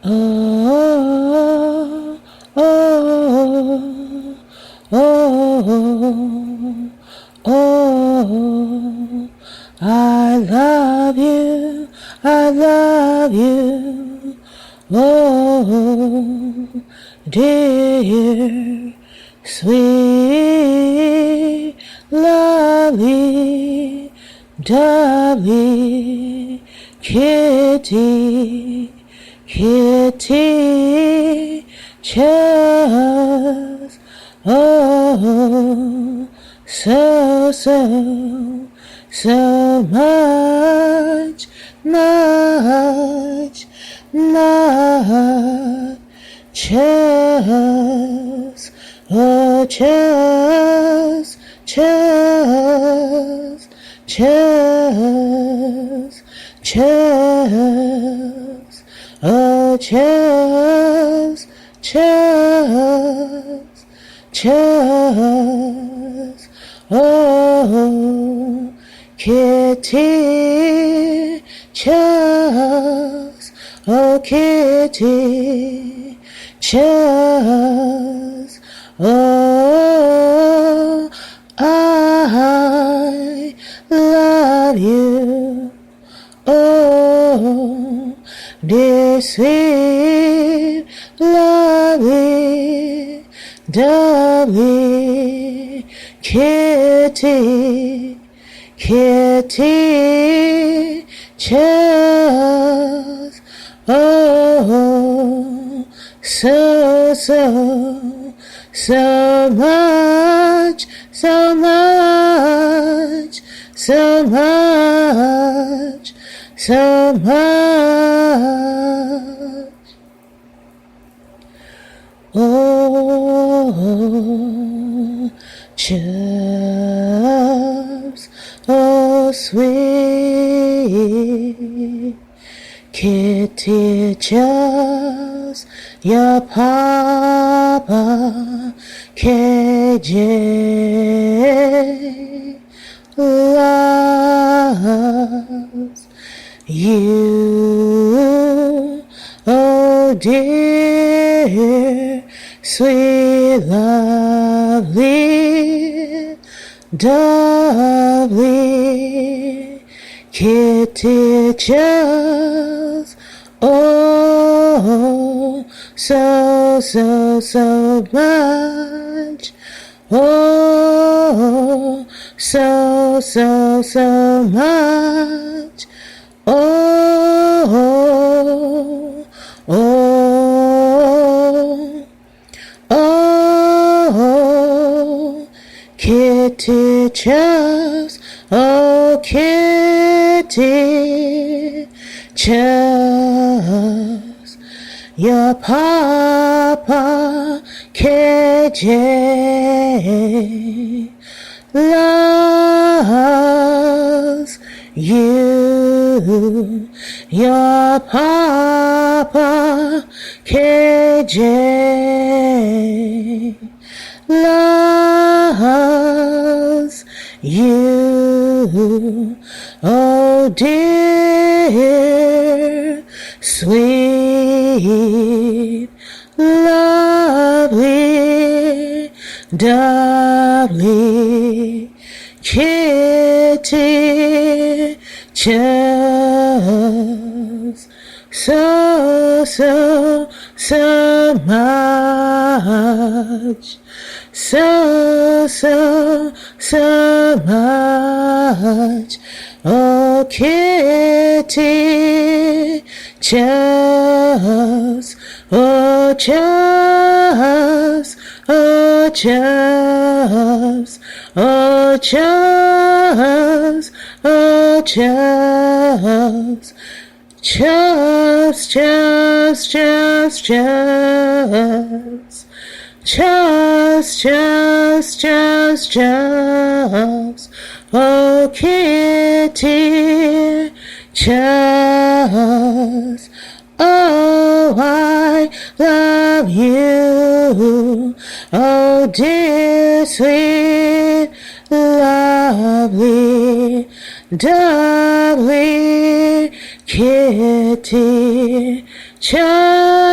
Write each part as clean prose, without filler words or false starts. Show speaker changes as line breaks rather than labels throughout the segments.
Oh, oh, oh, oh, I love you, I love you, oh, dear, sweet, lovely, Lovey, Kitty, Kitty, Chubbs, oh, so much, Chubbs, oh, Chubbs, Chubbs, Chubbs, Chubbs, oh, Chubbs, Chubbs, Chubbs, oh, Kitty, Chubbs, oh, Kitty, Chubbs, oh, I love you, oh, dear sweet, lovely, Lovey, Kitty, Kitty, Chubbs, oh, so much, so much. Oh, Chubbs, oh, sweet Kitty Chubbs, your papa, KJ, loves you, oh dear, sweet, lovely, Lovey, Kitty Chubbs, oh, so much, oh, so much, oh, oh, oh, Kitty Chubbs, oh, Kitty Chubbs, your papa, KJ, loves you, your papa, KJ, loves you, oh dear, sweet, lovely, Lovey, Kitty Chubbs, so much, so much, oh, Kitty Chubbs, oh, Chubbs, oh, Chubbs, oh, Chubbs, oh, Chubbs, Chubbs, Chubbs, Chubbs, Chubbs, Chubbs, Chubbs, Chubbs, Chubbs, oh, Kitty Chubbs, oh, I love you, oh, dear, sweet, lovely, Lovey, Kitty Chubbs.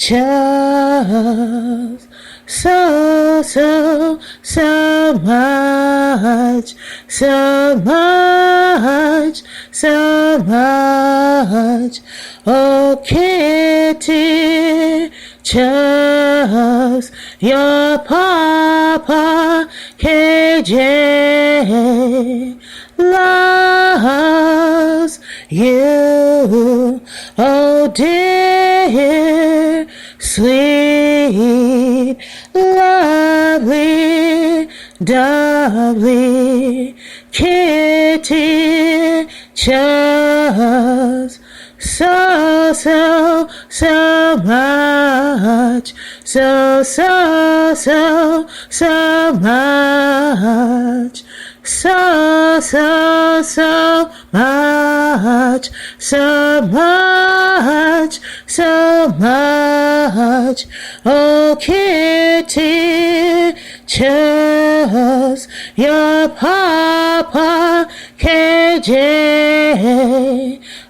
Chubbs. So much, so much. Oh, Kitty Chubbs, your papa KJ loves you. Oh, dear, sweet, lovely, doubly, Kitty Chubbs. So much, so much, so much. Oh, Kitty Chubbs, your papa KJ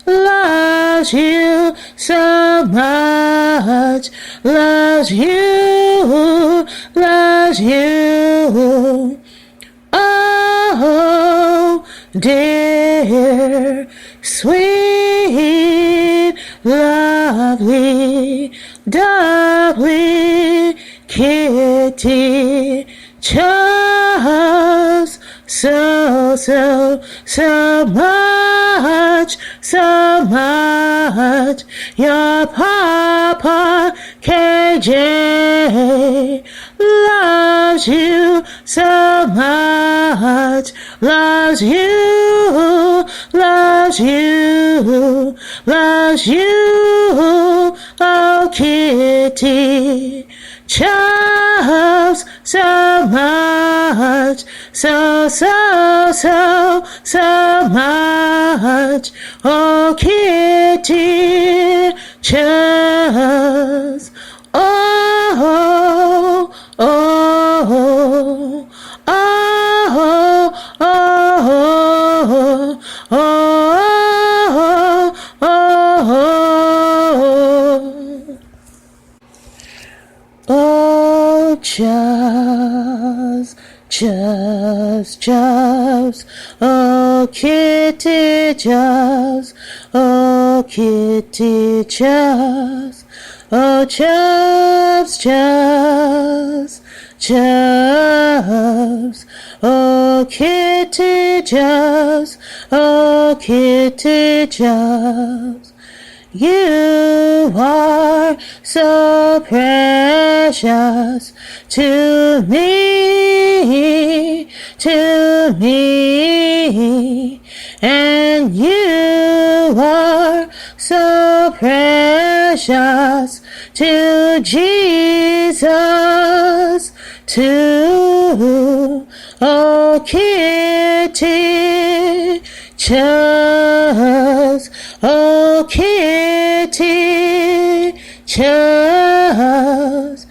loves you so much, loves you, loves you. Oh, dear, sweet, lovely, doubly, Kitty Chubbs. So much, your papa KJ loves you so much, loves you, loves you, loves you. Oh, Kitty Chubbs, so much, so much. Oh, Kitty Chubbs. Oh, oh, oh, oh, oh, oh, oh. Oh, Chubbs, Chubbs, oh, Kitty Chubbs, oh, Kitty Chubbs, oh, Chubbs, oh, Kitty Chubbs, oh, Kitty Chubbs. You are so precious to me, and you are so precious to Jesus too. Oh, Kitty Chubbs, oh, Kitty Chubbs,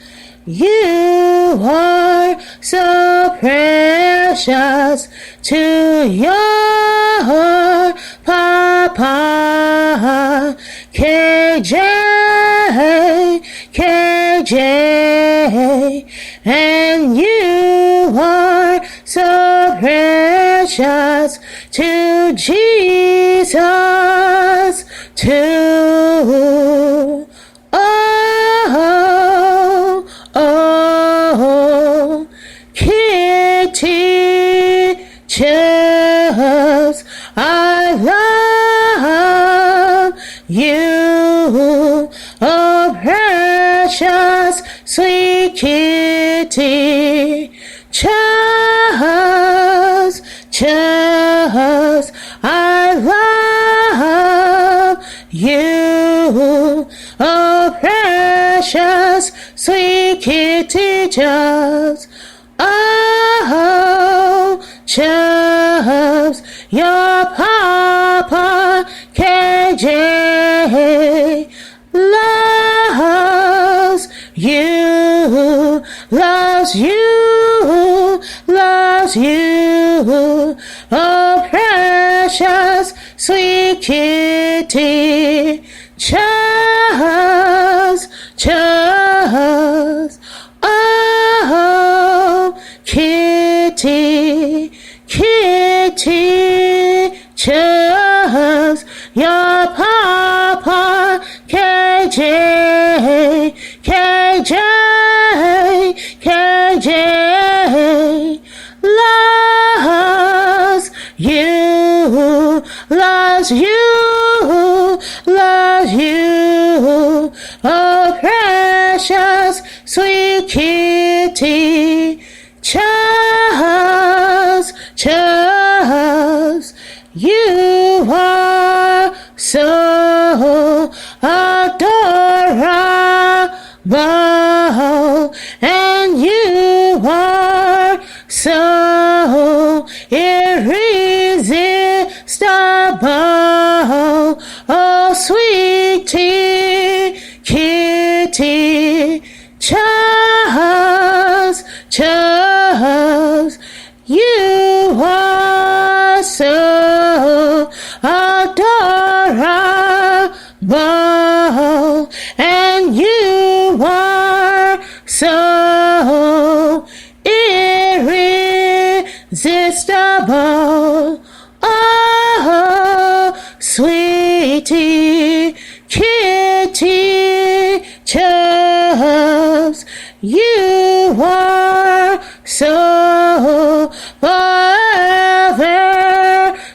you are so precious to your papa KJ, and you are so precious to Jesus too. Oh, oh, Kitty Chubbs, I love you. Oh, precious, sweet Kitty Chubbs, I love you. Oh, precious, sweet Kitty Chubbs. Oh, Chubbs, your papa KJ loves you, loves you, loves you. Oh, precious, sweet Kitty Chubbs, Chubbs. loves you, oh precious sweet Kitty. Chubbs, Chubbs, you are so adorable, and you are so irresistible, oh sweetie Kitty. Chubbs, Chubbs, you are so adorable, and you are so irresistible, oh sweetie Kitty. Chubbs, you are so forever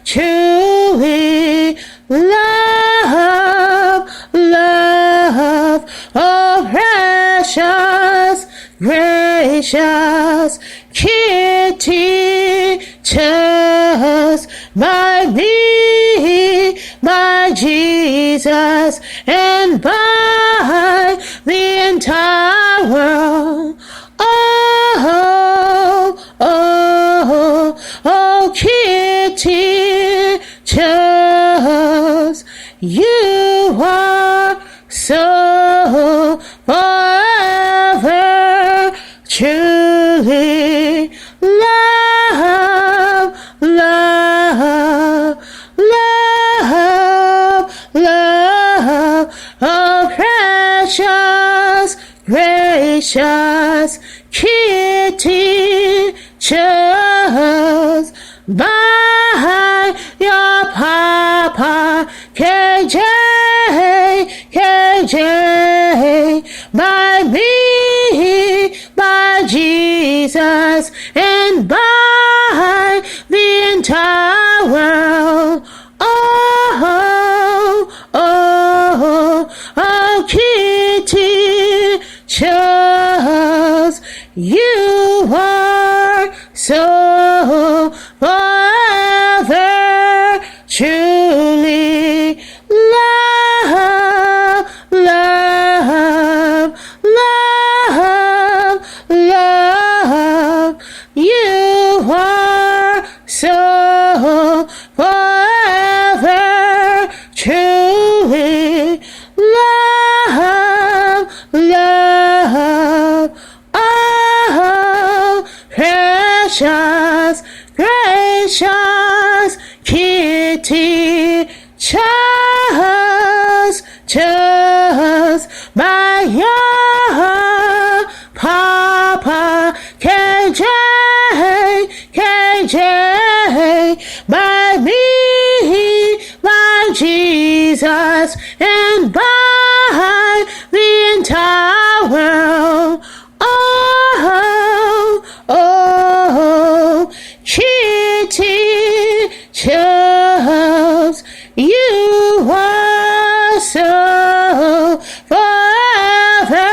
truly love, love, oh precious, gracious Kitty. Chubbs, by me, by Jesus, and by the entire world. Oh, oh, oh, Kitty. Chubbs, you are so forever truly love, love, love, love, oh precious, gracious Kitty. Chubbs, by your papa KJ, KJ, by me, by Jesus, and by the entire world. Oh, oh, oh, Kitty. Chubbs, you are so forever truly love, love, love, love. You are so forever truly love, love, oh precious, gracious Kitty. Chubbs, Chubbs, by your papa KJ, KJ, by me, by Jesus, and by the entire world. Oh, oh, Kitty. Chubbs, you are so forever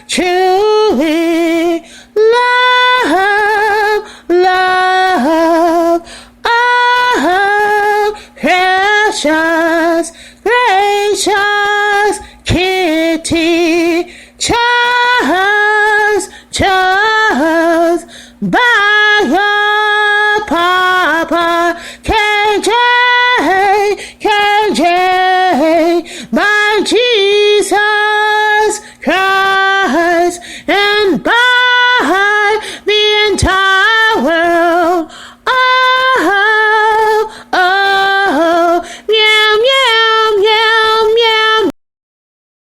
truly love, love, oh precious, gracious Kitty. Chubbs, Chubbs, by your papa KJ, KJ, by Jesus Christ.